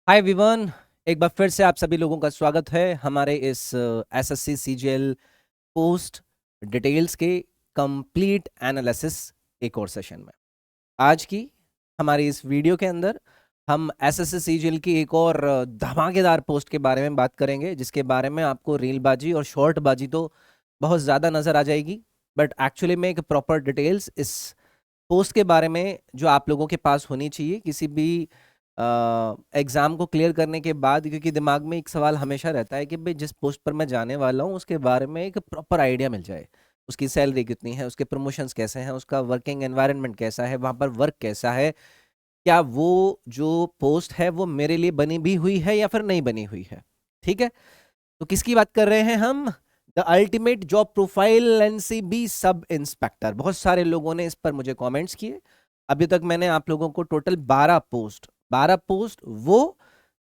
Hi everyone. एक बार फिर से आप सभी लोगों का स्वागत है हमारे इस एसएससी सीजीएल पोस्ट डिटेल्स के कंप्लीट एनालिसिस एक और सेशन में। आज की हमारी इस वीडियो के अंदर हम एसएससी सीजीएल की एक और धमाकेदार पोस्ट के बारे में बात करेंगे, जिसके बारे में आपको रीलबाजी और शॉर्टबाजी तो बहुत ज़्यादा नज़र आ जाएगी, बट एक्चुअली में एक प्रॉपर डिटेल्स इस पोस्ट के बारे में जो आप लोगों के पास होनी चाहिए किसी भी एग्ज़ाम को क्लियर करने के बाद, क्योंकि दिमाग में एक सवाल हमेशा रहता है कि भाई जिस पोस्ट पर मैं जाने वाला हूँ उसके बारे में एक प्रॉपर आइडिया मिल जाए। उसकी सैलरी कितनी है, उसके प्रमोशंस कैसे हैं, उसका वर्किंग एनवायरनमेंट कैसा है, वहाँ पर वर्क कैसा है, क्या वो जो पोस्ट है वो मेरे लिए बनी भी हुई है या फिर नहीं बनी हुई है। ठीक है, तो किसकी बात कर रहे हैं हम? The ultimate job profile NCB sub inspector. बहुत सारे लोगों ने इस पर मुझे कमेंट्स किए। अभी तक मैंने आप लोगों को टोटल 12 पोस्ट वो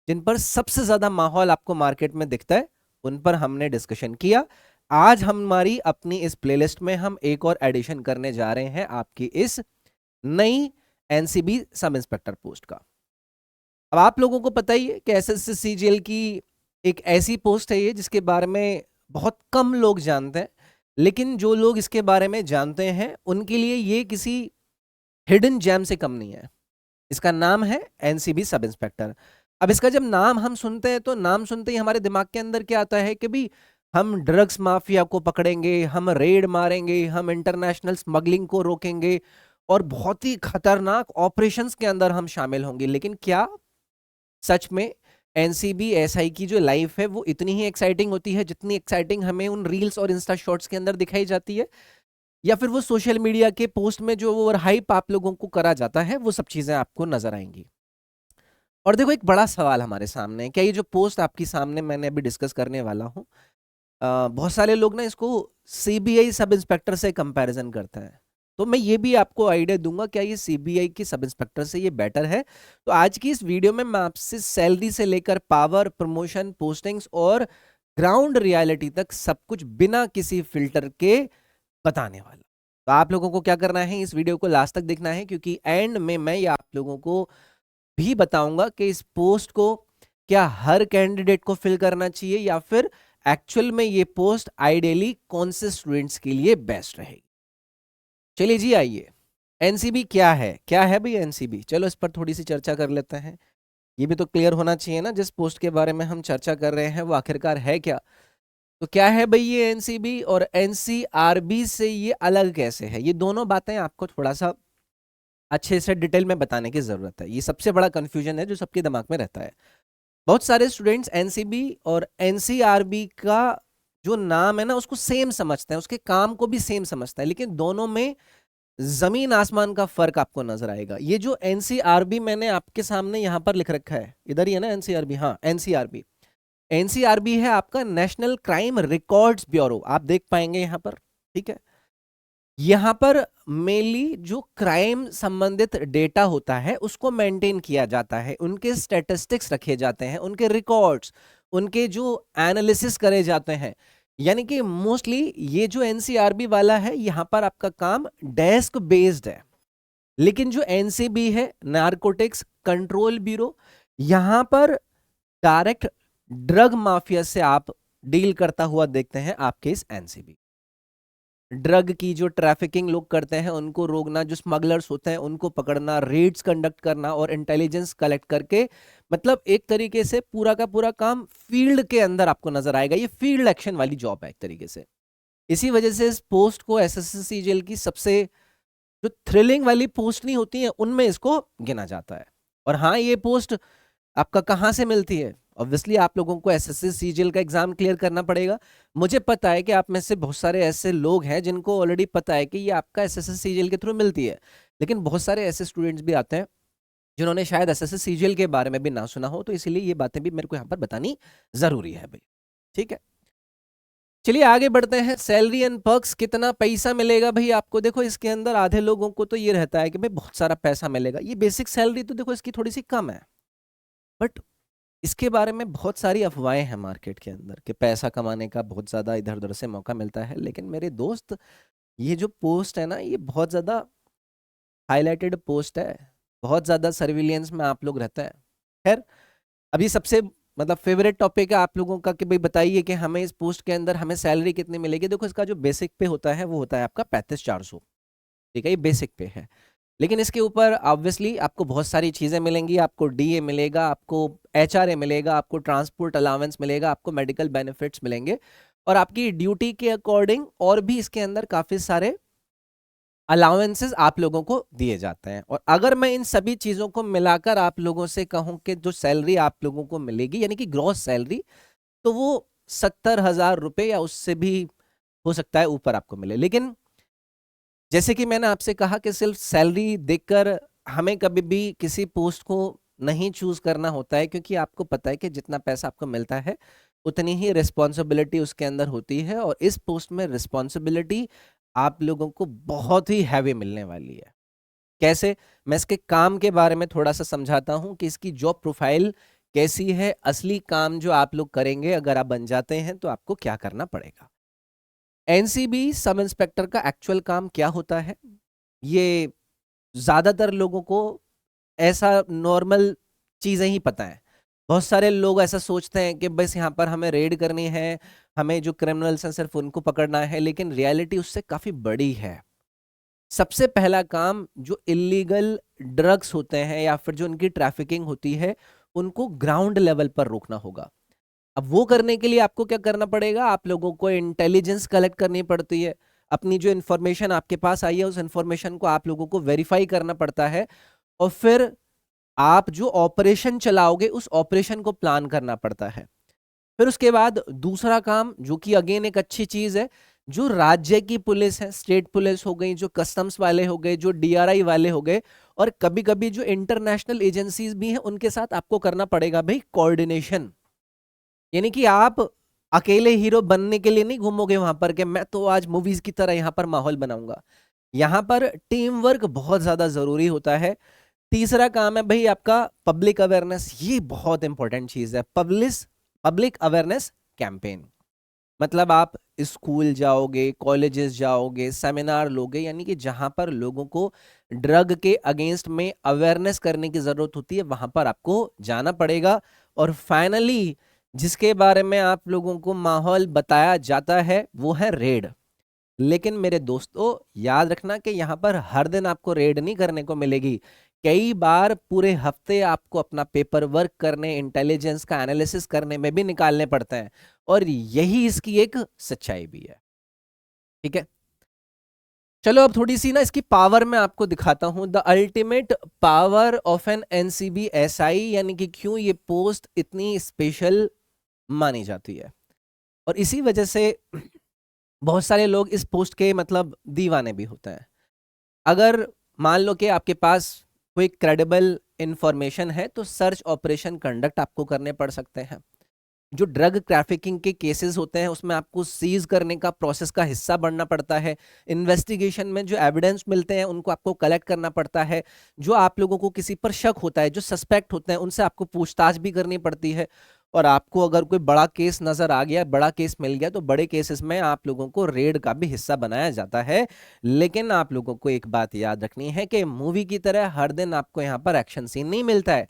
जिन पर सबसे ज्यादा माहौल आपको मार्केट में दिखता है उन पर हमने डिस्कशन किया। आज हमारी अपनी इस प्लेलिस्ट में हम एक और एडिशन करने जा रहे हैं आपकी इस नई एनसीबी सब इंस्पेक्टर पोस्ट का। अब आप लोगों को पता ही है कि एसएससी सीजीएल की एक ऐसी पोस्ट है ये जिसके बारे में बहुत कम लोग जानते हैं, लेकिन जो लोग इसके बारे में जानते हैं उनके लिए ये किसी हिडन जेम से कम नहीं है। इसका नाम है एनसीबी सब इंस्पेक्टर। अब इसका जब नाम हम सुनते हैं तो नाम सुनते ही हमारे दिमाग के अंदर क्या आता है कि भी हम ड्रग्स माफिया को पकड़ेंगे, हम रेड मारेंगे, हम इंटरनेशनल स्मगलिंग को रोकेंगे और बहुत ही खतरनाक ऑपरेशंस के अंदर हम शामिल होंगे। लेकिन क्या सच में एनसीबी एसआई की जो लाइफ है वो इतनी ही एक्साइटिंग होती है जितनी एक्साइटिंग हमें उन रील्स और इंस्टा शॉर्ट्स के अंदर दिखाई जाती है, या फिर वो सोशल मीडिया के पोस्ट में जो ओवर हाइप आप लोगों को करा जाता है वो सब चीजें आपको नजर आएंगी? और देखो, एक बड़ा सवाल हमारे सामने है, क्या ये जो पोस्ट आपकी सामने मैंने अभी डिस्कस करने वाला हूँ, बहुत सारे लोग ना इसको सीबीआई सब इंस्पेक्टर से कंपैरिजन करते हैं। तो मैं ये भी आपको आइडिया दूंगा क्या ये सीबीआई की सब इंस्पेक्टर से ये बेटर है। तो आज की इस वीडियो में मैं आपसे सैलरी से लेकर पावर, प्रमोशन, पोस्टिंग्स और ग्राउंड रियलिटी तक सब कुछ बिना किसी फिल्टर के बताने वाला। तो आप लोगों को क्या करना है, इस वीडियो को लास्ट तक देखना है, क्योंकि एंड में मैं ये आप लोगों को भी बताऊंगा कि इस पोस्ट को क्या हर कैंडिडेट को फिल करना चाहिए या फिर एक्चुअल में ये पोस्ट आइडियली कौन से स्टूडेंट्स के लिए बेस्ट रहेगी। चलिए जी, आइए। एनसीबी क्या है भाई एनसीबी? चलो इस पर थोड़ी सी चर्चा कर लेते हैं। ये भी तो क्लियर होना चाहिए ना, जिस पोस्ट के बारे में हम चर्चा कर रहे हैं वो आखिरकार है क्या। तो क्या है भाई ये एनसीबी, और एनसीआरबी से ये अलग कैसे है? ये दोनों बातें आपको थोड़ा सा अच्छे से डिटेल में बताने की जरूरत है। ये सबसे बड़ा कंफ्यूजन है जो सबके दिमाग में रहता है। बहुत सारे स्टूडेंट्स एनसीबी और एनसीआरबी का जो नाम है ना उसको सेम समझते हैं, उसके काम को भी सेम समझते हैं, लेकिन दोनों में जमीन आसमान का फर्क आपको नजर आएगा। ये जो एनसीआरबी मैंने आपके सामने यहां पर लिख रखा है, इधर ही है ना एनसीआरबी, हाँ एनसीआरबी। एनसीआरबी है आपका नेशनल क्राइम रिकॉर्ड्स ब्यूरो, आप देख पाएंगे यहां पर। ठीक है, यहां पर मेनली जो क्राइम संबंधित डेटा होता है उसको मेंटेन किया जाता है, उनके स्टैटिस्टिक्स रखे जाते हैं, उनके रिकॉर्ड्स, उनके जो एनालिसिस करे जाते हैं। यानी कि मोस्टली ये जो एनसीआरबी वाला है यहां पर आपका काम डेस्क बेस्ड है। लेकिन जो एनसीबी है, नारकोटिक्स कंट्रोल ब्यूरो, यहां पर डायरेक्ट ड्रग माफिया से आप डील करता हुआ देखते हैं आपके इस एनसीबी। ड्रग की जो ट्रैफिकिंग लोग करते हैं उनको रोकना, जो स्मगलर्स होते हैं उनको पकड़ना, रेड्स कंडक्ट करना और इंटेलिजेंस कलेक्ट करके, मतलब एक तरीके से पूरा का पूरा काम फील्ड के अंदर आपको नजर आएगा। ये फील्ड एक्शन वाली जॉब है एक तरीके से। इसी वजह से इस पोस्ट को एसएससी सीजीएल की सबसे जो थ्रिलिंग वाली पोस्ट नहीं होती है उनमें इसको गिना जाता है। और हाँ, ये पोस्ट आपका कहाँ से मिलती है? ऑब्वियसली आप लोगों को एसएससी सीजीएल का एग्जाम क्लियर करना पड़ेगा। मुझे पता है कि आप में से बहुत सारे ऐसे लोग हैं जिनको ऑलरेडी पता है कि ये आपका एसएससी सीजीएल के थ्रू मिलती है, लेकिन बहुत सारे ऐसे स्टूडेंट्स भी आते हैं जिन्होंने शायद एसएससी सीजीएल के बारे में भी ना सुना हो, तो इसीलिए ये बातें भी मेरे को यहाँ पर बतानी जरूरी है भाई। ठीक है, चलिए आगे बढ़ते हैं। सैलरी एंड पर्क्स, कितना पैसा मिलेगा भाई आपको? देखो इसके अंदर आधे लोगों को तो ये रहता है कि भाई बहुत सारा पैसा मिलेगा। ये बेसिक सैलरी तो देखो इसकी थोड़ी सी कम है, बट इसके बारे में बहुत सारी अफवाहें हैं मार्केट के अंदर कि पैसा कमाने का बहुत ज़्यादा इधर उधर से मौका मिलता है। लेकिन मेरे दोस्त, ये जो पोस्ट है ना ये बहुत ज़्यादा हाईलाइटेड पोस्ट है, बहुत ज़्यादा सर्विलियंस में आप लोग रहते हैं। खैर, अभी सबसे मतलब फेवरेट टॉपिक है आप लोगों का कि भाई बताइए कि हमें इस पोस्ट के अंदर हमें सैलरी कितनी मिलेगी। देखो इसका जो बेसिक पे होता है वो होता है आपका 35,400, ठीक है, ये बेसिक पे है। लेकिन इसके ऊपर ऑब्वियसली आपको बहुत सारी चीजें मिलेंगी, आपको डीए मिलेगा, आपको एचआरए मिलेगा, आपको ट्रांसपोर्ट अलाउंस मिलेगा, आपको मेडिकल बेनिफिट्स मिलेंगे, और आपकी ड्यूटी के अकॉर्डिंग और भी इसके अंदर काफी सारे अलाउंसेस आप लोगों को दिए जाते हैं। और अगर मैं इन सभी चीजों को मिलाकर आप लोगों से कहूं कि जो सैलरी आप लोगों को मिलेगी यानी कि ग्रॉस सैलरी, तो वो 70,000 रुपए या उससे भी हो सकता है ऊपर आपको मिले। लेकिन जैसे कि मैंने आपसे कहा कि सिर्फ सैलरी देखकर हमें कभी भी किसी पोस्ट को नहीं चूज करना होता है, क्योंकि आपको पता है कि जितना पैसा आपको मिलता है उतनी ही रिस्पॉन्सिबिलिटी उसके अंदर होती है, और इस पोस्ट में रिस्पॉन्सिबिलिटी आप लोगों को बहुत ही हैवी मिलने वाली है। कैसे, मैं इसके काम के बारे में थोड़ा सा समझाता हूं कि इसकी जॉब प्रोफाइल कैसी है, असली काम जो आप लोग करेंगे अगर आप बन जाते हैं तो आपको क्या करना पड़ेगा। एनसीबी सब इंस्पेक्टर का एक्चुअल काम क्या होता है, ये ज्यादातर लोगों को ऐसा नॉर्मल चीजें ही पता है। बहुत सारे लोग ऐसा सोचते हैं कि बस यहाँ पर हमें रेड करनी है, हमें जो क्रिमिनल्स हैं सिर्फ उनको पकड़ना है, लेकिन रियलिटी उससे काफी बड़ी है। सबसे पहला काम, जो इलीगल ड्रग्स होते हैं या फिर जो उनकी ट्रैफिकिंग होती है उनको ग्राउंड लेवल पर रोकना होगा। अब वो करने के लिए आपको क्या करना पड़ेगा, आप लोगों को इंटेलिजेंस कलेक्ट करनी पड़ती है। अपनी जो इंफॉर्मेशन आपके पास आई है उस इंफॉर्मेशन को आप लोगों को वेरीफाई करना पड़ता है, और फिर आप जो ऑपरेशन चलाओगे उस ऑपरेशन को प्लान करना पड़ता है। फिर उसके बाद दूसरा काम, जो कि अगेन एक अच्छी चीज है, जो राज्य की पुलिस है, स्टेट पुलिस हो गई, जो कस्टम्स वाले हो गए, जो डीआरआई वाले हो गए, और कभी कभी जो इंटरनेशनल एजेंसीज भी हैं उनके साथ आपको करना पड़ेगा भाई कोऑर्डिनेशन। यानी कि आप अकेले हीरो बनने के लिए नहीं घूमोगे वहां पर कि मैं तो आज मूवीज की तरह यहां पर माहौल बनाऊंगा। यहां पर टीम वर्क बहुत ज्यादा जरूरी होता है। तीसरा काम है भाई आपका पब्लिक अवेयरनेस। ये बहुत इंपॉर्टेंट चीज है, पब्लिक अवेयरनेस कैंपेन। मतलब आप स्कूल जाओगे, कॉलेजेस जाओगे, सेमिनार लोगे, यानी कि जहां पर लोगों को ड्रग के अगेंस्ट में अवेयरनेस करने की जरूरत होती है वहां पर आपको जाना पड़ेगा। और फाइनली जिसके बारे में आप लोगों को माहौल बताया जाता है वो है रेड। लेकिन मेरे दोस्तों याद रखना कि यहाँ पर हर दिन आपको रेड नहीं करने को मिलेगी। कई बार पूरे हफ्ते आपको अपना पेपर वर्क करने, इंटेलिजेंस का एनालिसिस करने में भी निकालने पड़ते हैं, और यही इसकी एक सच्चाई भी है। ठीक है, चलो अब थोड़ी सी ना इसकी पावर मैं आपको दिखाता हूं। The ultimate power of an NCB SI, यानी कि क्यों ये पोस्ट इतनी स्पेशल मानी जाती है, और इसी वजह से बहुत सारे लोग इस पोस्ट के मतलब दीवाने भी होते हैं। अगर मान लो कि आपके पास कोई क्रेडिबल इंफॉर्मेशन है तो सर्च ऑपरेशन कंडक्ट आपको करने पड़ सकते हैं। जो ड्रग ट्रैफिकिंग के केसेस होते हैं उसमें आपको सीज करने का प्रोसेस का हिस्सा बनना पड़ता है। इन्वेस्टिगेशन में जो एविडेंस मिलते हैं उनको आपको कलेक्ट करना पड़ता है। जो आप लोगों को किसी पर शक होता है, जो सस्पेक्ट होते हैं, उनसे आपको पूछताछ भी करनी पड़ती है। और आपको अगर कोई बड़ा केस नजर आ गया, बड़ा केस मिल गया, तो बड़े केसेस में आप लोगों को रेड का भी हिस्सा बनाया जाता है। लेकिन आप लोगों को एक बात याद रखनी है कि मूवी की तरह हर दिन आपको यहाँ पर एक्शन सीन नहीं मिलता है।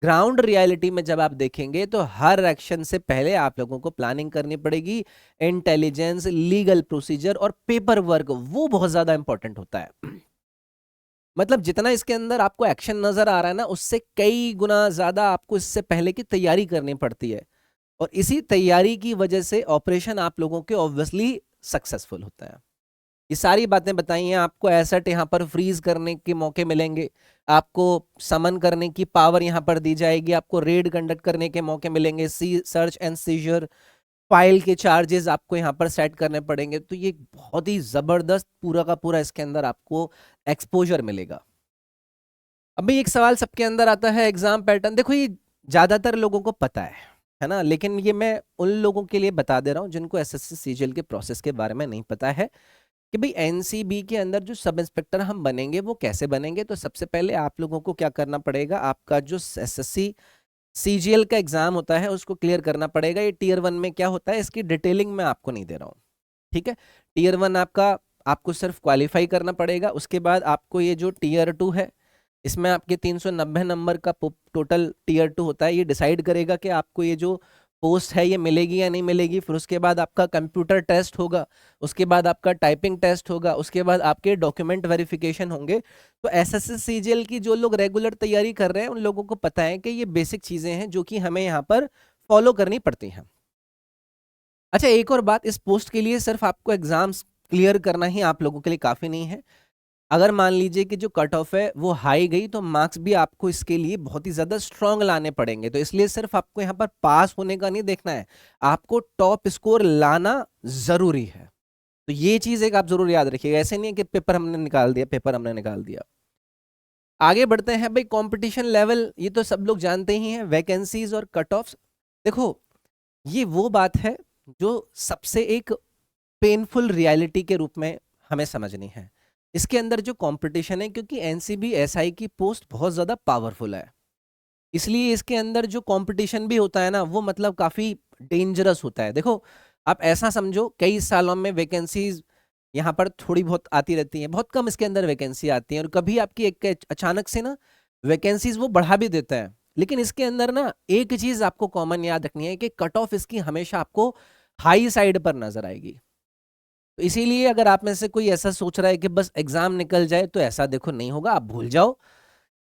ग्राउंड रियलिटी में जब आप देखेंगे तो हर एक्शन से पहले आप लोगों को प्लानिंग करनी पड़ेगी। इंटेलिजेंस, लीगल प्रोसीजर और पेपर वर्क वो बहुत ज्यादा इंपॉर्टेंट होता है। मतलब जितना इसके अंदर आपको एक्शन नजर आ रहा है ना, उससे कई गुना ज्यादा आपको इससे पहले की तैयारी करनी पड़ती है, और इसी तैयारी की वजह से ऑपरेशन आप लोगों के ऑब्वियसली सक्सेसफुल होता है। ये सारी बातें बताई हैं। आपको एसेट यहाँ पर फ्रीज करने के मौके मिलेंगे, आपको समन करने की पावर यहाँ पर दी जाएगी, आपको रेड कंडक्ट करने के मौके मिलेंगे, सर्च एंड सीजर, फाइल के चार्जेस आपको यहाँ पर सेट करने पड़ेंगे। तो ये बहुत ही जबरदस्त पूरा का पूरा इसके अंदर आपको एक्सपोजर मिलेगा। अभी एक सवाल सबके अंदर आता है, एग्जाम पैटर्न। देखो ये ज्यादातर लोगों को पता है ना, लेकिन ये मैं उन लोगों के लिए बता दे रहा हूँ जिनको एसएससी सीजीएल के प्रोसेस के बारे में नहीं पता है कि भाई एनसीबी के अंदर जो सब इंस्पेक्टर हम बनेंगे वो कैसे बनेंगे। तो सबसे पहले आप लोगों को क्या करना पड़ेगा, आपका जो एसएससी सीजीएल का एग्जाम होता है उसको क्लियर करना पड़ेगा। ये टीयर 1 में क्या होता है इसकी डिटेलिंग मैं आपको नहीं दे रहा हूँ, ठीक है। टीयर 1 आपका, आपको सिर्फ क्वालिफाई करना पड़ेगा। उसके बाद आपको ये जो टीयर 2 है इसमें आपके 390 नंबर का टोटल टीयर 2 होता है। ये डिसाइड करेगा कि आपको ये जो पोस्ट है ये मिलेगी या नहीं मिलेगी। फिर उसके बाद आपका कंप्यूटर टेस्ट होगा, उसके बाद आपका टाइपिंग टेस्ट होगा, उसके बाद आपके डॉक्यूमेंट वेरिफिकेशन होंगे। तो एसएससी सीजीएल की जो लोग रेगुलर तैयारी कर रहे हैं उन लोगों को पता है कि ये बेसिक चीजें हैं जो कि हमें यहाँ पर फॉलो करनी पड़ती हैं। अच्छा, एक और बात, इस पोस्ट के लिए सिर्फ आपको एग्जाम्स क्लियर करना ही आप लोगों के लिए काफी नहीं है। अगर मान लीजिए कि जो कट ऑफ है वो हाई गई तो मार्क्स भी आपको इसके लिए बहुत ही ज्यादा स्ट्रांग लाने पड़ेंगे। तो इसलिए सिर्फ आपको यहाँ पर पास होने का नहीं देखना है, आपको टॉप स्कोर लाना जरूरी है। तो ये चीज एक आप जरूर याद रखिएगा। ऐसे नहीं है कि पेपर हमने निकाल दिया, पेपर हमने निकाल दिया। आगे बढ़ते हैं भाई, कंपटीशन लेवल ये तो सब लोग जानते ही हैं, वैकेंसीज और कट ऑफ। देखो, ये वो बात है जो सबसे एक पेनफुल रियलिटी के रूप में हमें समझनी है। इसके अंदर जो कंपटीशन है, क्योंकि एनसीबी एसआई की पोस्ट बहुत ज्यादा पावरफुल है, इसलिए इसके अंदर जो कंपटीशन भी होता है ना वो मतलब काफी डेंजरस होता है। देखो, आप ऐसा समझो कई सालों में वैकेंसीज यहाँ पर थोड़ी बहुत आती रहती हैं, बहुत कम इसके अंदर वैकेंसी आती है, और कभी आपकी एक अचानक से ना वैकेंसीज वो बढ़ा भी देता है। लेकिन इसके अंदर ना एक चीज आपको कॉमन याद रखनी है कि कट ऑफ इसकी हमेशा आपको हाई साइड पर नजर आएगी। तो इसीलिए अगर आप में से कोई ऐसा सोच रहा है कि बस एग्जाम निकल जाए, तो ऐसा देखो नहीं होगा, आप भूल जाओ।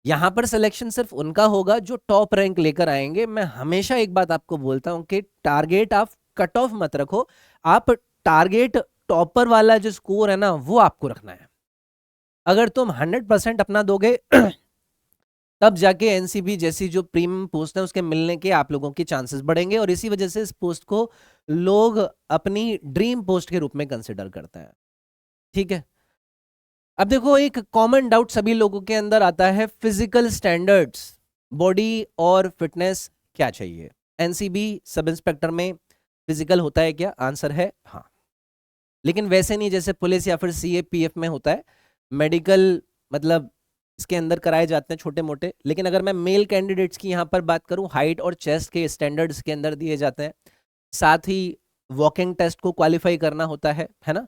यहां पर सिलेक्शन सिर्फ उनका होगा जो टॉप रैंक लेकर आएंगे। मैं हमेशा एक बात आपको बोलता हूं कि टारगेट आप कट ऑफ मत रखो, आप टारगेट टॉपर वाला जो स्कोर है ना वो आपको रखना है। अगर तुम 100% अपना दोगे तब जाके एनसीबी जैसी जो प्रीमियम पोस्ट है उसके मिलने के आप लोगों के चांसेस बढ़ेंगे, और इसी वजह से इस पोस्ट को लोग अपनी ड्रीम पोस्ट के रूप में कंसिडर करते हैं। ठीक है, अब देखो, एक कॉमन डाउट सभी लोगों के अंदर आता है, फिजिकल स्टैंडर्ड्स, बॉडी और फिटनेस क्या चाहिए। एनसीबी सब इंस्पेक्टर में फिजिकल होता है क्या? आंसर है हाँ, लेकिन वैसे नहीं जैसे पुलिस या फिर सीएपीएफ में होता है। मेडिकल मतलब इसके अंदर कराए जाते हैं छोटे मोटे। लेकिन अगर मैं मेल कैंडिडेट्स की यहाँ पर बात करूँ, हाइट और चेस्ट के स्टैंडर्ड्स के अंदर दिए जाते हैं। साथ ही वॉकिंग टेस्ट को क्वालिफाई करना होता है ना।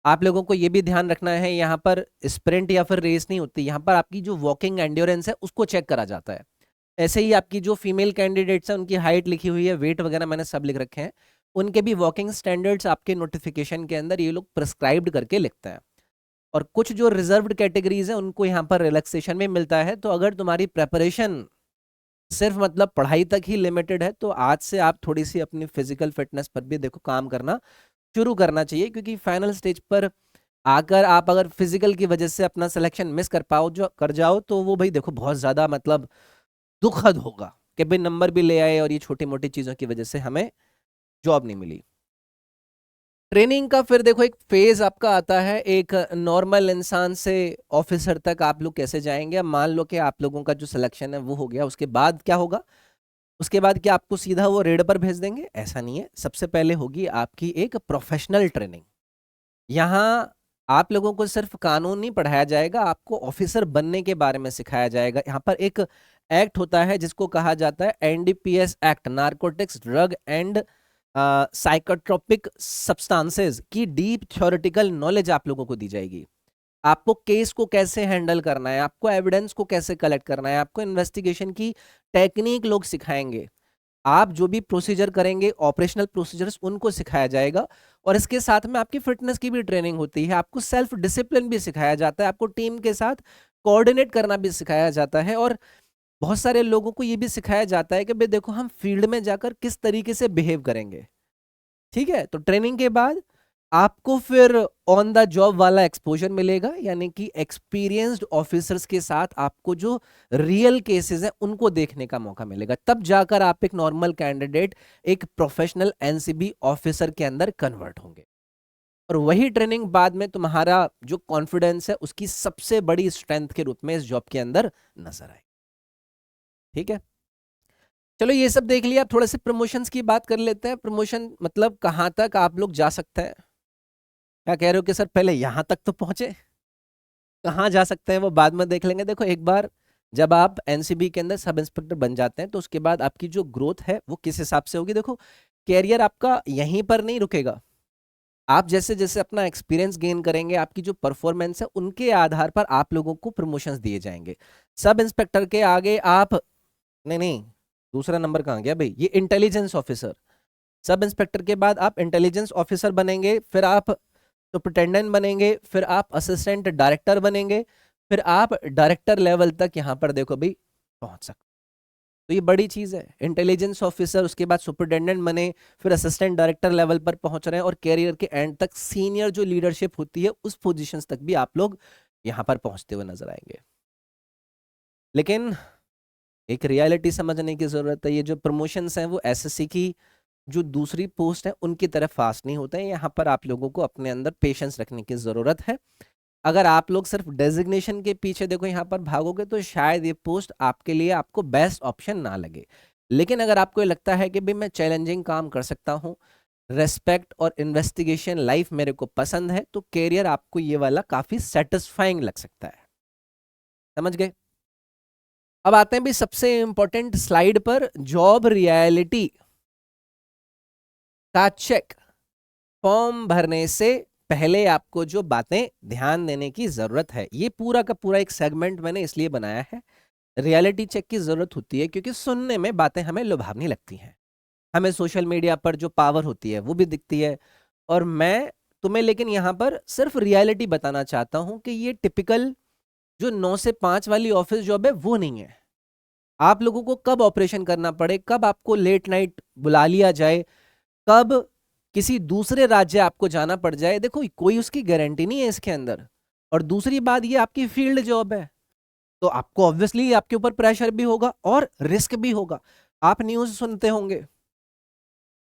आप लोगों को ये भी ध्यान रखना है, यहाँ पर स्प्रिंट या फिर रेस नहीं होती, यहाँ पर आपकी जो वॉकिंग एंड्योरेंस है उसको चेक करा जाता है। ऐसे ही आपकी जो फीमेल कैंडिडेट्स हैं उनकी हाइट लिखी हुई है, वेट वगैरह मैंने सब लिख रखे हैं, उनके भी वॉकिंग स्टैंडर्ड्स आपके नोटिफिकेशन के अंदर ये लोग प्रिस्क्राइब्ड करके लिखते हैं। और कुछ जो रिजर्व्ड कैटेगरीज हैं उनको यहाँ पर रिलैक्सेशन में मिलता है। तो अगर तुम्हारी प्रेपरेशन सिर्फ मतलब पढ़ाई तक ही लिमिटेड है तो आज से आप थोड़ी सी अपनी फिजिकल फिटनेस पर भी देखो काम करना शुरू करना चाहिए, क्योंकि फाइनल स्टेज पर आकर आप अगर फिजिकल की वजह से अपना सिलेक्शन मिस कर जाओ तो वो भाई देखो बहुत ज्यादा मतलब दुखद होगा कि भाई नंबर भी ले आए और ये छोटी मोटी चीजों की वजह से हमें जॉब नहीं मिली। ट्रेनिंग का फिर देखो एक फेज आपका आता है, एक नॉर्मल इंसान से ऑफिसर तक आप लोग कैसे जाएंगे। अब मान लो कि आप लोगों का जो सिलेक्शन है वो हो गया, उसके बाद क्या होगा? उसके बाद क्या आपको सीधा वो रेड पर भेज देंगे? ऐसा नहीं है, सबसे पहले होगी आपकी एक प्रोफेशनल ट्रेनिंग। यहाँ आप लोगों को सिर्फ कानून नहीं पढ़ाया जाएगा, आपको ऑफिसर बनने के बारे में सिखाया जाएगा। यहाँ पर एक एक्ट होता है जिसको कहा जाता है NDPS act, narcotics drug and psychotropic substances की डीप थ्योरेटिकल नॉलेज आप लोगों को दी जाएगी। आपको केस को कैसे हैंडल करना है, आपको एविडेंस को कैसे कलेक्ट करना है, आपको इन्वेस्टिगेशन की टेक्निक लोग सिखाएंगे। आप जो भी प्रोसीजर करेंगे, ऑपरेशनल प्रोसीजर्स, उनको सिखाया जाएगा। और इसके साथ में आपकी फिटनेस की भी ट्रेनिंग होती है, आपको सेल्फ डिसिप्लिन भी सिखाया जाता है, आपको टीम के साथ कोऑर्डिनेट करना भी सिखाया जाता है। और बहुत सारे लोगों को ये भी सिखाया जाता है कि भाई देखो हम फील्ड में जाकर किस तरीके से बिहेव करेंगे। ठीक है, तो ट्रेनिंग के बाद आपको फिर ऑन द जॉब वाला एक्सपोजर मिलेगा, यानी कि एक्सपीरियंस्ड ऑफिसर्स के साथ आपको जो रियल केसेस हैं उनको देखने का मौका मिलेगा। तब जाकर आप एक नॉर्मल कैंडिडेट, एक प्रोफेशनल एनसीबी ऑफिसर के अंदर कन्वर्ट होंगे। और वही ट्रेनिंग बाद में तुम्हारा जो कॉन्फिडेंस है उसकी सबसे बड़ी स्ट्रेंथ के रूप में इस जॉब के अंदर नजर आए। ठीक है, चलो ये सब देख लिया। थोड़े से प्रमोशंस की बात कर लेते हैं। प्रमोशन मतलब कहाँ तक आप लोग जा सकते हैं। क्या कह रहे हो कि सर पहले यहां तक तो पहुंचे, कहाँ जा सकते हैं वो बाद में देख लेंगे। देखो, एक बार जब आप एनसीबी के अंदर सब इंस्पेक्टर बन जाते हैं तो उसके बाद आपकी जो ग्रोथ है वो किस हिसाब से होगी। देखो, कैरियर आपका यहीं पर नहीं रुकेगा, आप जैसे जैसे अपना एक्सपीरियंस गेन करेंगे, आपकी जो परफॉर्मेंस है उनके आधार पर आप लोगों को प्रमोशंस दिए जाएंगे। सब इंस्पेक्टर के आगे आप, नहीं नहीं, दूसरा नंबर कहाँ गया भाई, ये इंटेलिजेंस ऑफिसर। सब इंस्पेक्टर के बाद आप इंटेलिजेंस ऑफिसर बनेंगे, फिर आप सुपरिटेंडेंट बनेंगे, फिर आप असिस्टेंट डायरेक्टर बनेंगे, फिर आप डायरेक्टर लेवल तक यहाँ पर देखो भाई पहुंच सकते। तो ये बड़ी चीज है, इंटेलिजेंस ऑफिसर, उसके बाद सुपरिटेंडेंट बने, फिर असिस्टेंट डायरेक्टर लेवल पर पहुंच रहे हैं, और कैरियर के एंड तक सीनियर जो लीडरशिप होती है उस पोजीशंस तक भी आप लोग यहाँ पर पहुंचते हुए नजर आएंगे। लेकिन एक रियलिटी समझने की जरूरत है, ये जो प्रमोशंस हैं वो एसएससी की जो दूसरी पोस्ट है उनकी तरफ फास्ट नहीं होते हैं। यहाँ पर आप लोगों को अपने अंदर पेशेंस रखने की जरूरत है। अगर आप लोग सिर्फ डेजिग्नेशन के पीछे देखो यहाँ पर भागोगे तो शायद ये पोस्ट आपके लिए आपको बेस्ट ऑप्शन ना लगे। लेकिन अगर आपको लगता है कि भाई मैं चैलेंजिंग काम कर सकता हूँ, रेस्पेक्ट और इन्वेस्टिगेशन लाइफ मेरे को पसंद है, तो कैरियर आपको ये वाला काफी सेटिस्फाइंग लग सकता है। समझ गए? अब आते हैं भी सबसे इंपॉर्टेंट स्लाइड पर, जॉब रियलिटी का चेक। फॉर्म भरने से पहले आपको जो बातें ध्यान देने की जरूरत है, ये पूरा का पूरा एक सेगमेंट मैंने इसलिए बनाया है। रियलिटी चेक की जरूरत होती है क्योंकि सुनने में बातें हमें लुभावनी लगती हैं, हमें सोशल मीडिया पर जो पावर होती है वो भी दिखती है, और मैं तुम्हें लेकिन यहाँ पर सिर्फ रियलिटी बताना चाहता हूं कि ये टिपिकल जो 9 से 5 वाली ऑफिस जॉब है वो नहीं है। आप लोगों को कब ऑपरेशन करना पड़े, कब आपको लेट नाइट बुला लिया जाए, कब किसी दूसरे राज्य आपको जाना पड़ जाए, देखो कोई उसकी गारंटी नहीं है इसके अंदर। और दूसरी बात, ये आपकी फील्ड जॉब है, तो आपको ऑब्वियसली आपके ऊपर प्रेशर भी होगा और रिस्क भी होगा। आप न्यूज़ सुनते होंगे,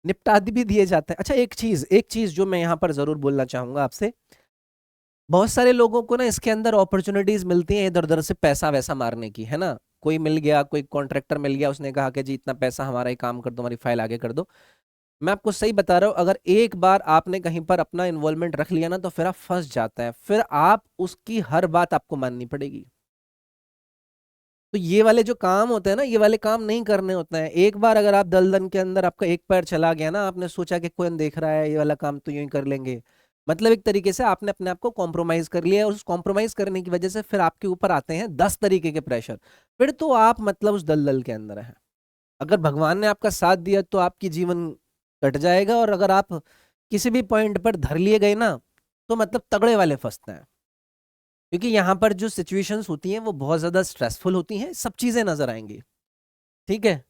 निपटा भी दिए जाते हैं। अच्छा, एक चीज जो मैं यहाँ पर जरूर बोलना चाहूंगा आपसे, बहुत सारे लोगों को ना इसके अंदर अपॉर्चुनिटीज मिलती हैं इधर उधर से पैसा वैसा मारने की, है ना। कोई मिल गया, कोई कॉन्ट्रैक्टर मिल गया, उसने कहा कि जी इतना पैसा हमारा ही काम कर दो, हमारी फाइल आगे कर दो। मैं आपको सही बता रहा हूं, अगर एक बार आपने कहीं पर अपना इन्वॉल्वमेंट रख लिया ना तो फिर आप फंस जाते हैं, फिर आप उसकी हर बात आपको माननी पड़ेगी। तो ये वाले जो काम होते हैं ना, ये वाले काम नहीं करने होते हैं। एक बार अगर आप दलदल के अंदर आपका एक पैर चला गया ना, आपने सोचा कि कोई देख रहा है, ये वाला काम तो यूं ही कर लेंगे, मतलब एक तरीके से आपने अपने आप को कॉम्प्रोमाइज कर लिया, और उस कॉम्प्रोमाइज करने की वजह से फिर आपके ऊपर आते हैं 10 तरीके के प्रेशर। फिर तो आप मतलब उस दलदल के अंदर है। अगर भगवान ने आपका साथ दिया तो आपकी जीवन कट जाएगा, और अगर आप किसी भी पॉइंट पर धर लिए गए ना तो मतलब तगड़े वाले फंसते हैं, क्योंकि यहाँ पर जो सिचुएशंस होती हैं वो बहुत ज्यादा स्ट्रेसफुल होती हैं, सब चीजें नजर आएंगी। ठीक है।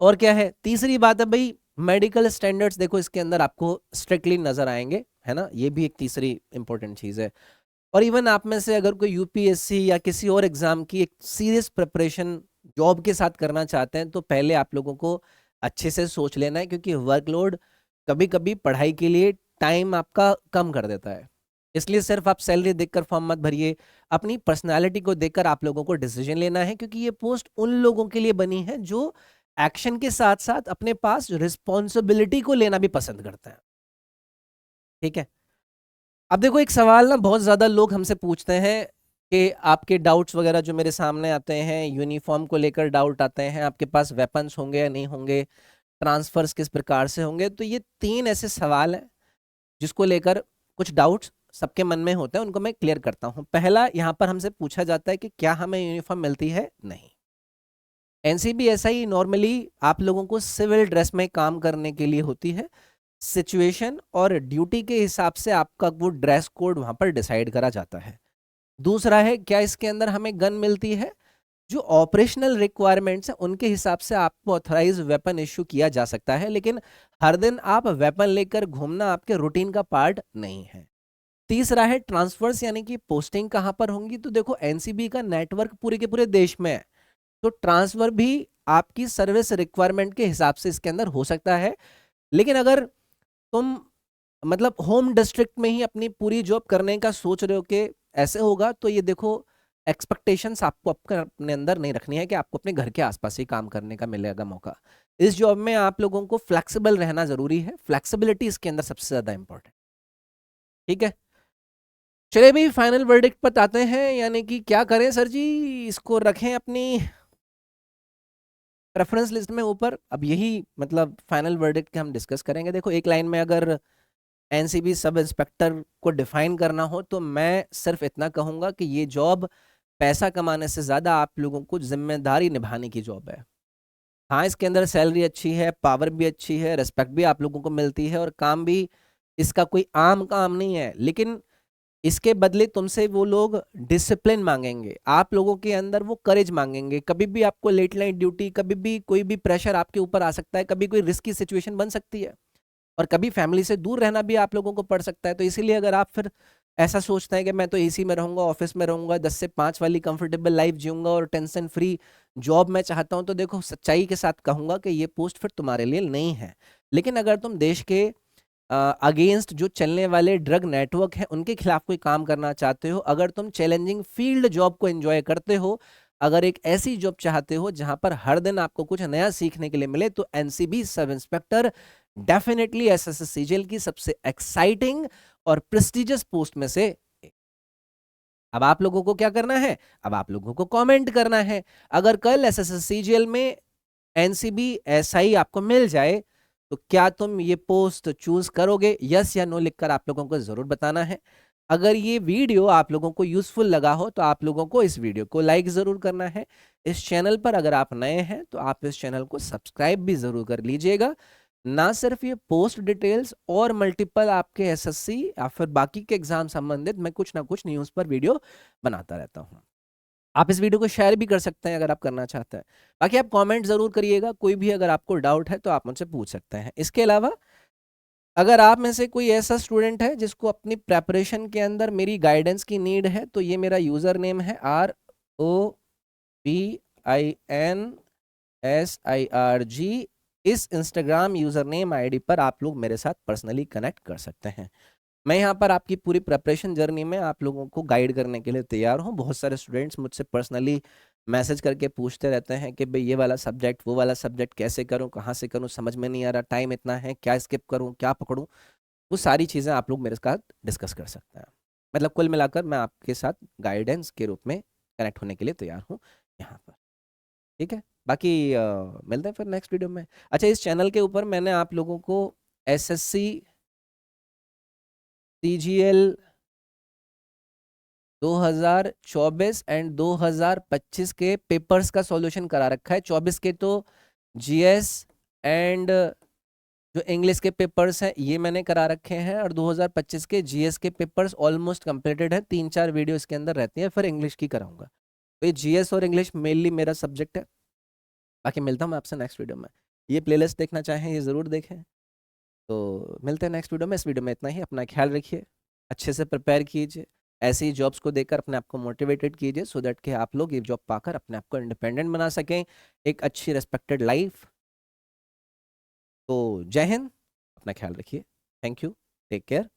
और क्या है, तीसरी बात है भाई, मेडिकल स्टैंडर्ड्स देखो इसके अंदर आपको स्ट्रिक्टली नजर आएंगे, है ना, ये भी एक तीसरी इंपॉर्टेंट चीज है। और इवन आप में से अगर कोई यूपीएससी या किसी और एग्जाम की एक सीरियस प्रिपरेशन जॉब के साथ करना चाहते हैं तो पहले आप लोगों को अच्छे से सोच लेना है, क्योंकि वर्कलोड कभी कभी पढ़ाई के लिए टाइम आपका कम कर देता है। इसलिए सिर्फ आप सैलरी देखकर फॉर्म मत भरिए, अपनी पर्सनालिटी को देखकर आप लोगों को डिसीजन लेना है, क्योंकि ये पोस्ट उन लोगों के लिए बनी है जो एक्शन के साथ साथ अपने पास रिस्पॉन्सिबिलिटी को लेना भी पसंद करते हैं। ठीक है। अब देखो एक सवाल ना बहुत ज्यादा लोग हमसे पूछते हैं कि आपके डाउट्स वगैरह जो मेरे सामने आते हैं, यूनिफॉर्म को लेकर डाउट आते हैं, आपके पास वेपन्स होंगे या नहीं होंगे, ट्रांसफर्स किस प्रकार से होंगे। तो ये 3 ऐसे सवाल हैं जिसको लेकर कुछ डाउट्स सबके मन में होते हैं, उनको मैं क्लियर करता हूं। पहला, यहाँ पर हमसे पूछा जाता है कि क्या हमें यूनिफॉर्म मिलती है? नहीं। एनसीबी ऐसा ही नॉर्मली आप लोगों को सिविल ड्रेस में काम करने के लिए होती है, सिचुएशन और ड्यूटी के हिसाब से आपका वो ड्रेस कोड वहां पर डिसाइड करा जाता है। दूसरा है, क्या इसके अंदर हमें गन मिलती है? जो ऑपरेशनल रिक्वायरमेंट्स हैं उनके हिसाब से आपको ऑथराइज वेपन इश्यू किया जा सकता है, लेकिन हर दिन आप वेपन लेकर घूमना आपके रूटीन का पार्ट नहीं है। तीसरा है ट्रांसफर्स, यानी कि पोस्टिंग कहां पर होंगी। तो देखो एनसीबी का नेटवर्क पूरे के पूरे देश में है, तो ट्रांसफर भी आपकी सर्विस रिक्वायरमेंट के हिसाब से इसके अंदर हो सकता है। लेकिन अगर तुम मतलब होम डिस्ट्रिक्ट में ही अपनी पूरी जॉब करने का सोच रहे हो कि ऐसे होगा, तो ये देखो एक्सपेक्टेशंस आपको अपने अंदर नहीं रखनी है कि आपको अपने घर के आसपास ही काम करने का मिलेगा मौका। इस जॉब में आप लोगों को फ्लेक्सिबल रहना जरूरी है, फ्लेक्सिबिलिटी इसके अंदर सबसे ज्यादा इंपॉर्टेंट। ठीक है। चलिए भाई फाइनल वर्डिक्ट पर आते हैं, यानी कि क्या करें सर जी, इसको रखें अपनी प्रेफरेंस लिस्ट में ऊपर। अब यही मतलब फाइनल वर्डिक्ट के हम डिस्कस करेंगे। देखो एक लाइन में अगर एनसीबी सब इंस्पेक्टर को डिफाइन करना हो तो मैं सिर्फ इतना कहूंगा कि ये जॉब पैसा कमाने से ज्यादा आप लोगों को जिम्मेदारी निभाने की जॉब है। हाँ, इसके अंदर सैलरी अच्छी है, पावर भी अच्छी है, रिस्पेक्ट भी आप लोगों को मिलती है और काम भी इसका कोई आम काम नहीं है, लेकिन इसके बदले तुमसे वो लोग डिसिप्लिन मांगेंगे, आप लोगों के अंदर वो करेज मांगेंगे। कभी भी आपको लेट नाइट ड्यूटी, कभी भी कोई भी प्रेशर आपके ऊपर आ सकता है, कभी कोई रिस्की सिचुएशन बन सकती है और कभी फैमिली से दूर रहना भी आप लोगों को पड़ सकता है। तो इसीलिए अगर आप फिर ऐसा सोचते हैं कि मैं तो एसी में रहूंगा, ऑफिस में रहूंगा, 10 से 5 वाली कंफर्टेबल लाइफ जीऊंगा और टेंशन फ्री जॉब मैं चाहता हूं, तो देखो सच्चाई के साथ कहूंगा कि ये पोस्ट फिर तुम्हारे लिए नहीं है। लेकिन अगर तुम देश के अगेंस्ट जो चलने वाले ड्रग नेटवर्क है उनके खिलाफ कोई काम करना चाहते हो, अगर तुम चैलेंजिंग फील्ड जॉब को एंजॉय करते हो, अगर एक ऐसी जॉब चाहते हो जहां पर हर दिन आपको कुछ नया सीखने के लिए मिले, तो NCB sub inspector definitely SSC की सबसे एक्साइटिंग और प्रेस्टिजियस पोस्ट में से एक। अब आप लोगों को क्या करना है, अब आप लोगों को कमेंट करना है। अगर कल एसएससी में एनसीबी एसआई आपको मिल जाए तो क्या तुम ये पोस्ट चूज करोगे? यस या नो लिखकर आप लोगों को जरूर बताना है। अगर ये वीडियो आप लोगों को यूजफुल लगा हो तो आप लोगों को इस वीडियो को लाइक जरूर करना है। इस चैनल पर अगर आप नए हैं तो आप इस चैनल को सब्सक्राइब भी जरूर कर लीजिएगा। ना सिर्फ ये पोस्ट डिटेल्स और मल्टीपल आपके एसएससी या फिर बाकी के एग्जाम संबंधित मैं कुछ ना कुछ न्यूज पर वीडियो बनाता रहता हूँ। आप इस वीडियो को शेयर भी कर सकते हैं अगर आप करना चाहते हैं। बाकी आप कमेंट जरूर करिएगा, कोई भी अगर आपको डाउट है तो आप मुझसे पूछ सकते हैं। इसके अलावा अगर आप में से कोई ऐसा स्टूडेंट है जिसको अपनी प्रेपरेशन के अंदर मेरी गाइडेंस की नीड है, तो ये मेरा यूजर नेम है ROBINSIRG। इस इंस्टाग्राम यूजर नेम आईडी पर आप लोग मेरे साथ पर्सनली कनेक्ट कर सकते हैं। मैं यहाँ पर आपकी पूरी प्रेपरेशन जर्नी में आप लोगों को गाइड करने के लिए तैयार हूँ। बहुत सारे स्टूडेंट्स मुझसे पर्सनली मैसेज करके पूछते रहते हैं कि भाई ये वाला सब्जेक्ट, वो वाला सब्जेक्ट कैसे करूँ, कहाँ से करूँ, समझ में नहीं आ रहा, टाइम इतना है, क्या स्किप करूँ, क्या पकड़ूँ। वो सारी चीज़ें आप लोग मेरे साथ डिस्कस कर सकते हैं। मतलब कुल मिलाकर मैं आपके साथ गाइडेंस के रूप में कनेक्ट होने के लिए तैयार हूँ यहाँ पर। ठीक है, बाकी मिलते हैं फिर नेक्स्ट वीडियो में। अच्छा, इस चैनल के ऊपर मैंने आप लोगों को एसएससी सीजीएल 2024 एंड 2025 के पेपर्स का सॉल्यूशन करा रखा है। 24 के तो जीएस एंड जो इंग्लिश के पेपर्स हैं ये मैंने करा रखे हैं, और 2025 के जीएस के पेपर्स ऑलमोस्ट कंप्लीटेड है। 3-4 वीडियो इसके अंदर रहती हैं, फिर इंग्लिश की कराऊंगा। तो ये जीएस और इंग्लिश मेनली मेरा सब्जेक्ट है। बाकी मिलता हूँ मैं आपसे नेक्स्ट वीडियो में। ये प्लेलिस्ट देखना चाहें ये ज़रूर देखें। तो मिलते हैं नेक्स्ट वीडियो में। इस वीडियो में इतना ही। अपना ख्याल रखिए, अच्छे से प्रिपेयर कीजिए, ऐसी जॉब्स को देकर अपने आप को मोटिवेटेड कीजिए, सो दैट कि आप लोग ये जॉब पाकर अपने आप को इंडिपेंडेंट बना सकें, एक अच्छी रेस्पेक्टेड लाइफ। तो जय हिंद, अपना ख्याल रखिए। Thank you, take care.